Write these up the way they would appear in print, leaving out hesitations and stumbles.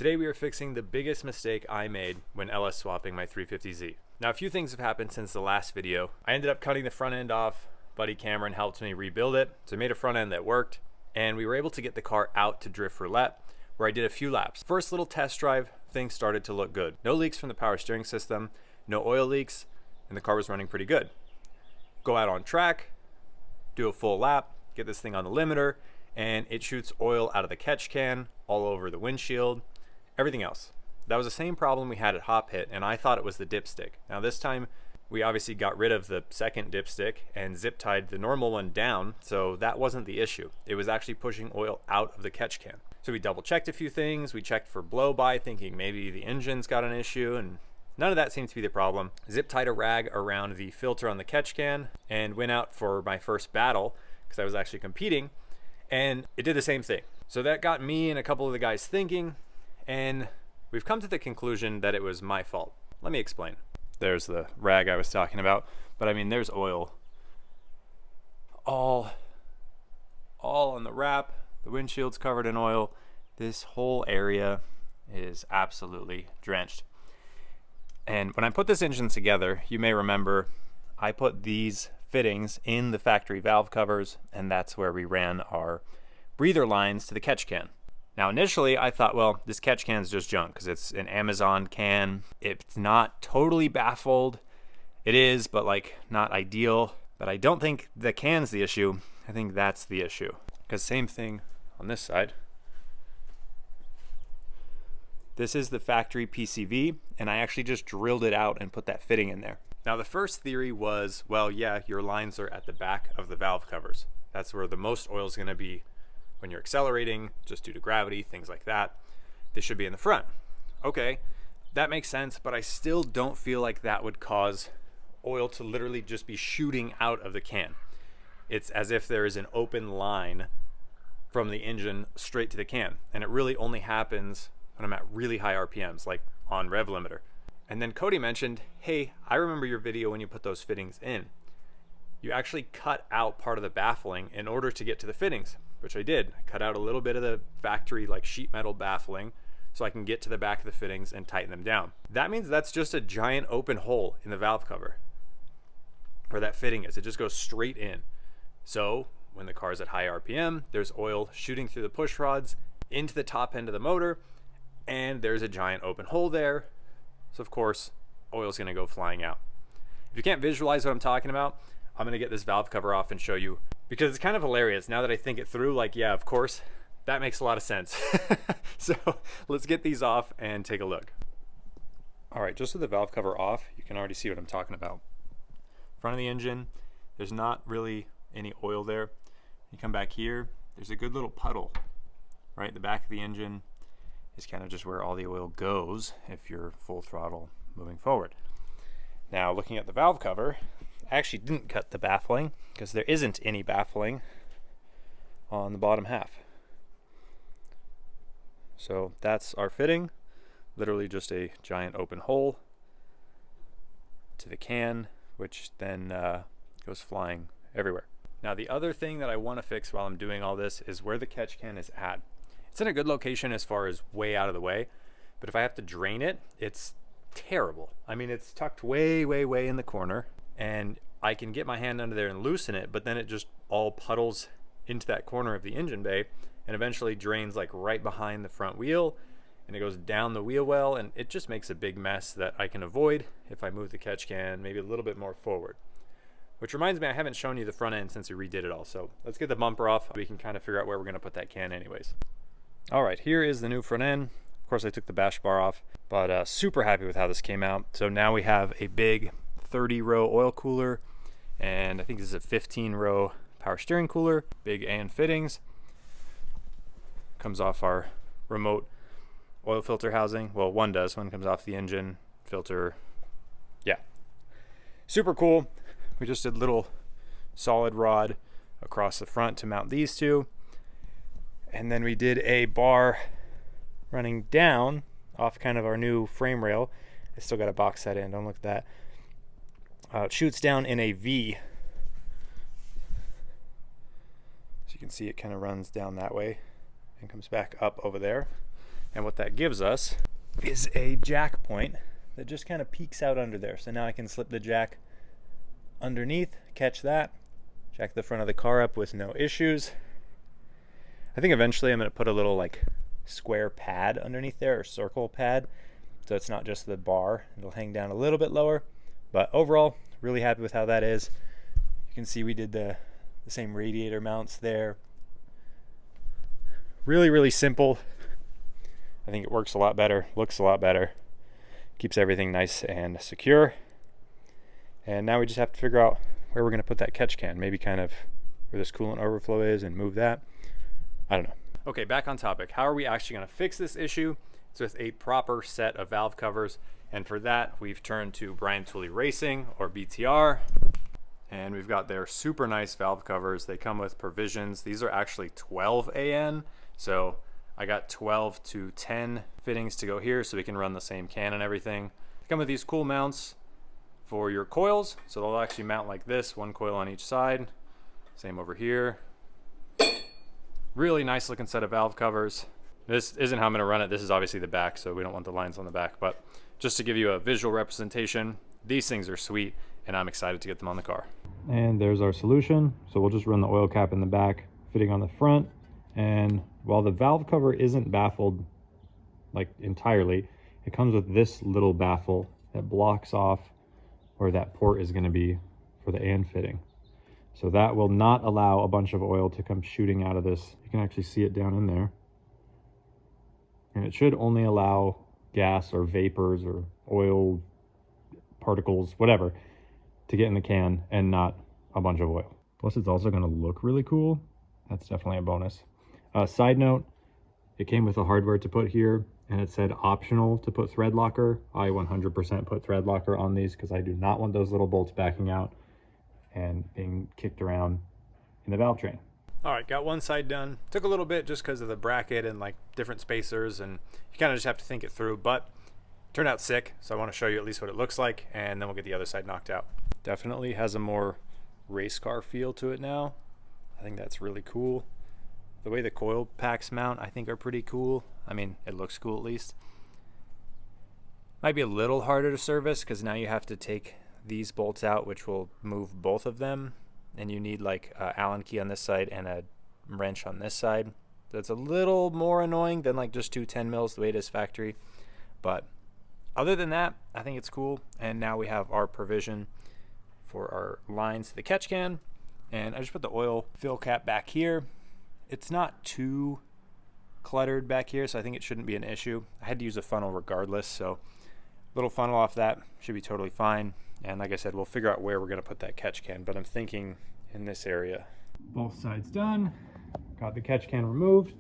Today we are fixing the biggest mistake I made when LS swapping my 350Z. Now a few things have happened since the last video. I ended up cutting the front end off. Buddy Cameron helped me rebuild it, so I made a front end that worked, and we were able to get the car out to drift roulette, where I did a few laps. First little test drive, things started to look good. No leaks from the power steering system, no oil leaks, and the car was running pretty good. Go out on track, do a full lap, get this thing on the limiter, and it shoots oil out of the catch can, all over the windshield, everything else. That was the same problem we had at Hop Hit, and I thought it was the dipstick. Now this time, we obviously got rid of the second dipstick and zip tied the normal one down, so that wasn't the issue. It was actually pushing oil out of the catch can. So we double checked a few things. We checked for blow by, thinking maybe the engine's got an issue, and none of that seemed to be the problem. Zip tied a rag around the filter on the catch can and went out for my first battle, because I was actually competing, and it did the same thing. So that got me and a couple of the guys thinking, and we've come to the conclusion that it was my fault. Let me explain. There's the rag I was talking about, but I mean, there's oil all on the wrap. The windshield's covered in oil. This whole area is absolutely drenched. And when I put this engine together, you may remember I put these fittings in the factory valve covers, and that's where we ran our breather lines to the catch can. Now initially I thought, well, this catch can is just junk because it's an Amazon can. It's not totally baffled. It is, but like not ideal. But I don't think the can's the issue. I think that's the issue. Because same thing on this side. This is the factory PCV, and I actually just drilled it out and put that fitting in there. Now the first theory was, well, yeah, your lines are at the back of the valve covers. That's where the most oil is going to be when you're accelerating, just due to gravity, things like that. They should be in the front. Okay, that makes sense, but I still don't feel like that would cause oil to literally just be shooting out of the can. It's as if there is an open line from the engine straight to the can, and it really only happens when I'm at really high RPMs, like on rev limiter. And then Cody mentioned, hey, I remember your video when you put those fittings in. You actually cut out part of the baffling in order to get to the fittings, which I did. I cut out a little bit of the factory like sheet metal baffling so I can get to the back of the fittings and tighten them down. That means that's just a giant open hole in the valve cover where that fitting is. It just goes straight in. So when the car is at high RPM, there's oil shooting through the push rods into the top end of the motor, and there's a giant open hole there. So of course, oil's gonna go flying out. If you can't visualize what I'm talking about, I'm gonna get this valve cover off and show you, because it's kind of hilarious now that I think it through. Like, yeah, of course, that makes a lot of sense. So let's get these off and take a look. All right, just with the valve cover off, you can already see what I'm talking about. Front of the engine, there's not really any oil there. You come back here, there's a good little puddle, right? The back of the engine is kind of just where all the oil goes if you're full throttle moving forward. Now, looking at the valve cover, I actually didn't cut the baffling because there isn't any baffling on the bottom half. So that's our fitting, literally just a giant open hole to the can, which then goes flying everywhere. Now the other thing that I want to fix while I'm doing all this is where the catch can is at. It's in a good location as far as way out of the way, but if I have to drain it, it's terrible. I mean, it's tucked way, way, way in the corner, and I can get my hand under there and loosen it, but then it just all puddles into that corner of the engine bay and eventually drains like right behind the front wheel, and it goes down the wheel well, and it just makes a big mess that I can avoid if I move the catch can maybe a little bit more forward. Which reminds me, I haven't shown you the front end since we redid it all, so let's get the bumper off. We can kind of figure out where we're going to put that can anyways. All right, here is the new front end. Of course, I took the bash bar off, but super happy with how this came out. So now we have a big 30-row oil cooler, and I think this is a 15-row power steering cooler, big AN fittings. Comes off our remote oil filter housing. Well, one does. One comes off the engine filter. Yeah, super cool. We just did a little solid rod across the front to mount these two. And then we did a bar running down off kind of our new frame rail. I still got to box that in, don't look at that. It shoots down in a V. So you can see it kind of runs down that way and comes back up over there. And what that gives us is a jack point that just kind of peeks out under there. So now I can slip the jack underneath, catch that, jack the front of the car up with no issues. I think eventually I'm going to put a little like square pad underneath there, or circle pad, so it's not just the bar. It'll hang down a little bit lower, but overall really happy with how that is. You can see we did the same radiator mounts there. Really simple. I think it works a lot better, looks a lot better, keeps everything nice and secure. And now we just have to figure out where we're going to put that catch can, maybe kind of where this coolant overflow is, and move that. I don't know. Okay, back on topic. How are we actually going to fix this issue? It's with a proper set of valve covers, and for that we've turned to Brian Tooley Racing, or BTR, and we've got their super nice valve covers. They come with provisions. These are actually 12 AN, so I got 12 to 10 fittings to go here so we can run the same can and everything. They come with these cool mounts for your coils, so they'll actually mount like this, one coil on each side. Same over here. Really nice looking set of valve covers. This isn't how I'm going to run it. This is obviously the back, so we don't want the lines on the back, but just to give you a visual representation, these things are sweet and I'm excited to get them on the car. And there's our solution. So we'll just run the oil cap in the back, fitting on the front, and while the valve cover isn't baffled like entirely, it comes with this little baffle that blocks off where that port is going to be for the AN fitting. So that will not allow a bunch of oil to come shooting out of this. You can actually see it down in there. And it should only allow gas or vapors or oil particles, whatever, to get in the can, and not a bunch of oil. Plus it's also going to look really cool. That's definitely a bonus. Side note, it came with the hardware to put here, and it said optional to put thread locker. I 100% put thread locker on these because I do not want those little bolts backing out and being kicked around in the valve train. All right, got one side done. Took a little bit just because of the bracket and like different spacers, and you kind of just have to think it through, but turned out sick. So I want to show you at least what it looks like, and then we'll get the other side knocked out. Definitely has a more race car feel to it now. I think that's really cool. The way the coil packs mount, I think, are pretty cool. I mean, it looks cool at least. Might be a little harder to service because now you have to take these bolts out, which will move both of them, and you need like an Allen key on this side and a wrench on this side. That's a little more annoying than like just two 10 mils the way it is factory, but other than that, I think it's cool. And now we have our provision for our lines to the catch can, and I just put the oil fill cap back here. It's not too cluttered back here, so I think it shouldn't be an issue. I had to use a funnel regardless, so little funnel off that should be totally fine. And like I said, we'll figure out where we're going to put that catch can, but I'm thinking in this area. Both sides done. Got the catch can removed.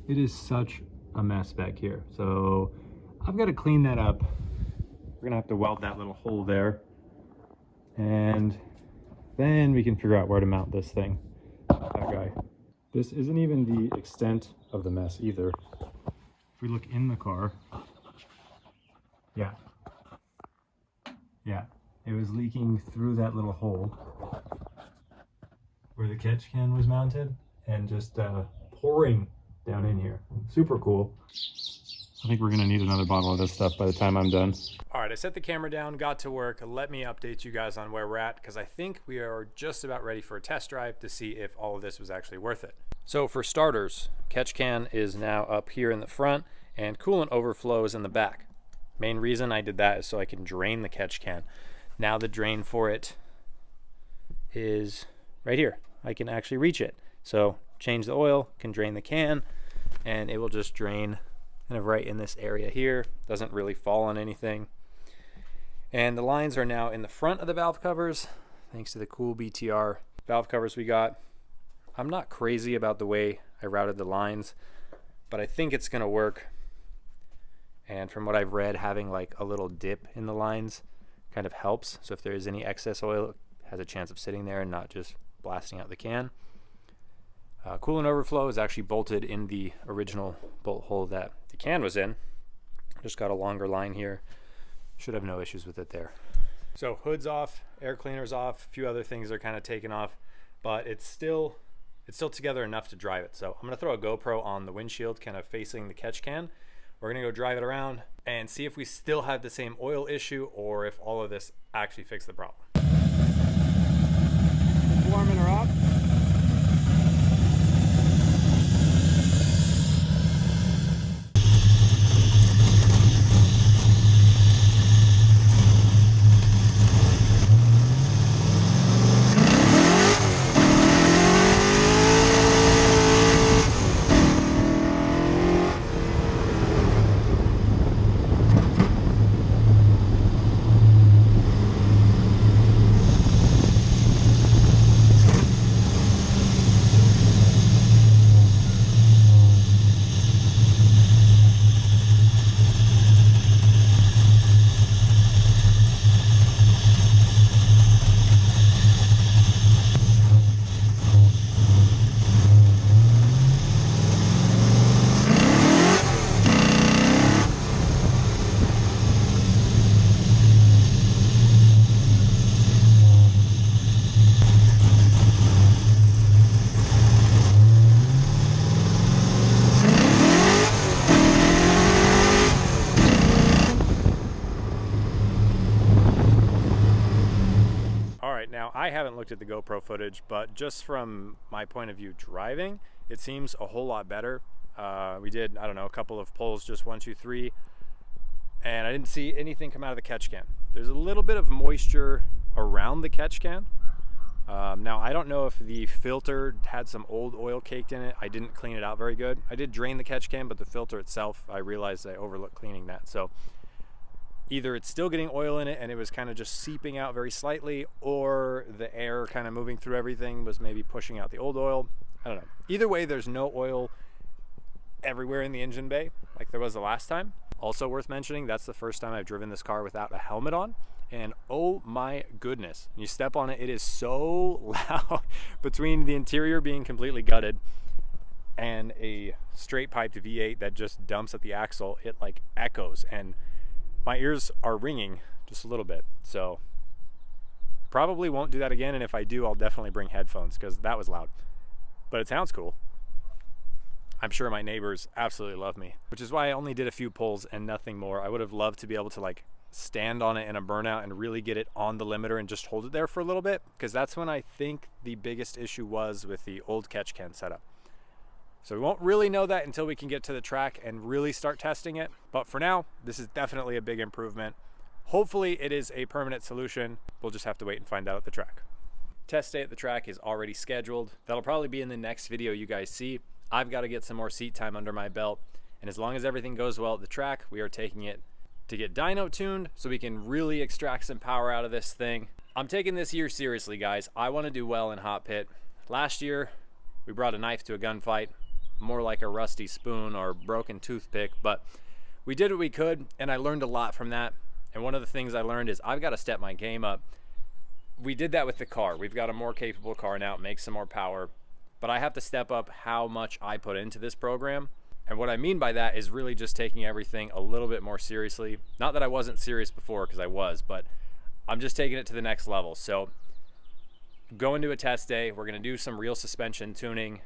It is such a mess back here, so I've got to clean that up. We're going to have to weld that little hole there, and then we can figure out where to mount this thing. That guy. This isn't even the extent of the mess either. If we look in the car, yeah, it was leaking through that little hole where the catch can was mounted, and just pouring down in here. Super cool. I think we're gonna need another bottle of this stuff by the time I'm done. All right, I set the camera down, got to work. Let me update you guys on where we're at, because I think we are just about ready for a test drive to see if all of this was actually worth it. So for starters, catch can is now up here in the front, and coolant overflow is in the back. Main reason I did that is so I can drain the catch can. Now the drain for it is right here. I can actually reach it. So change the oil, can drain the can, and it will just drain kind of right in this area here. Doesn't really fall on anything. And the lines are now in the front of the valve covers, thanks to the cool BTR valve covers we got. I'm not crazy about the way I routed the lines, but I think it's gonna work. And from what I've read, having like a little dip in the lines kind of helps. So if there is any excess oil, it has a chance of sitting there and not just blasting out the can. Coolant overflow is actually bolted in the original bolt hole that the can was in. Just got a longer line here. Should have no issues with it there. So hood's off, air cleaner's off, a few other things are kind of taken off, but it's still together enough to drive it. So I'm gonna throw a GoPro on the windshield kind of facing the catch can. We're gonna go drive it around and see if we still have the same oil issue or if all of this actually fixed the problem. Warming her up. Now, I haven't looked at the GoPro footage, but just from my point of view driving, it seems a whole lot better. We did, I don't know, a couple of pulls, just 1, 2, 3, and I didn't see anything come out of the catch can. There's a little bit of moisture around the catch can. Now, I don't know if the filter had some old oil caked in it. I didn't clean it out very good. I did drain the catch can, but the filter itself, I realized I overlooked cleaning that. So either it's still getting oil in it and it was kind of just seeping out very slightly, or the air kind of moving through everything was maybe pushing out the old oil. I don't know. Either way, there's no oil everywhere in the engine bay like there was the last time. Also worth mentioning, that's the first time I've driven this car without a helmet on. And oh my goodness, when you step on it, it is so loud. Between the interior being completely gutted and a straight piped V8 that just dumps at the axle, it like echoes, and my ears are ringing just a little bit. So probably won't do that again, and if I do, I'll definitely bring headphones because that was loud. But it sounds cool. I'm sure my neighbors absolutely love me, which is why I only did a few pulls and nothing more. I would have loved to be able to like stand on it in a burnout and really get it on the limiter and just hold it there for a little bit, because that's when I think the biggest issue was with the old catch can setup. So we won't really know that until we can get to the track and really start testing it. But for now, this is definitely a big improvement. Hopefully it is a permanent solution. We'll just have to wait and find out at the track. Test day at the track is already scheduled. That'll probably be in the next video you guys see. I've got to get some more seat time under my belt. And as long as everything goes well at the track, we are taking it to get dyno tuned so we can really extract some power out of this thing. I'm taking this year seriously, guys. I want to do well in hot pit. Last year, we brought a knife to a gunfight. More like a rusty spoon or broken toothpick, but we did what we could, and I learned a lot from that. And one of the things I learned is I've got to step my game up. We did that with the car. We've got a more capable car now, make some more power, but I have to step up how much I put into this program. And what I mean by that is really just taking everything a little bit more seriously. Not that I wasn't serious before, because I was, but I'm just taking it to the next level. So going to a test day, we're going to do some real suspension tuning.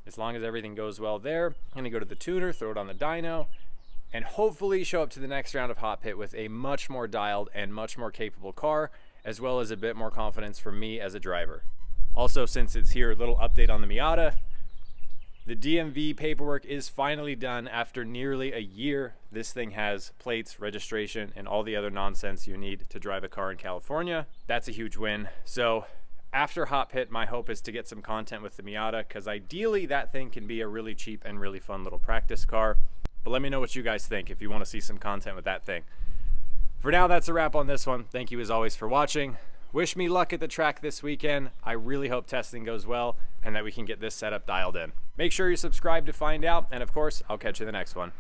As long as everything goes well there, I'm going to go to the tuner, throw it on the dyno, and hopefully show up to the next round of hot pit with a much more dialed and much more capable car, as well as a bit more confidence for me as a driver. Also, since it's here, a little update on the Miata. The DMV paperwork is finally done after nearly a year. This thing has plates, registration, and all the other nonsense you need to drive a car in California. That's a huge win. So after hot pit, my hope is to get some content with the Miata, because ideally that thing can be a really cheap and really fun little practice car. But let me know what you guys think if you want to see some content with that thing. For now, that's a wrap on this one. Thank you as always for watching. Wish me luck at the track this weekend. I really hope testing goes well and that we can get this setup dialed in. Make sure you subscribe to find out, and of course, I'll catch you in the next one.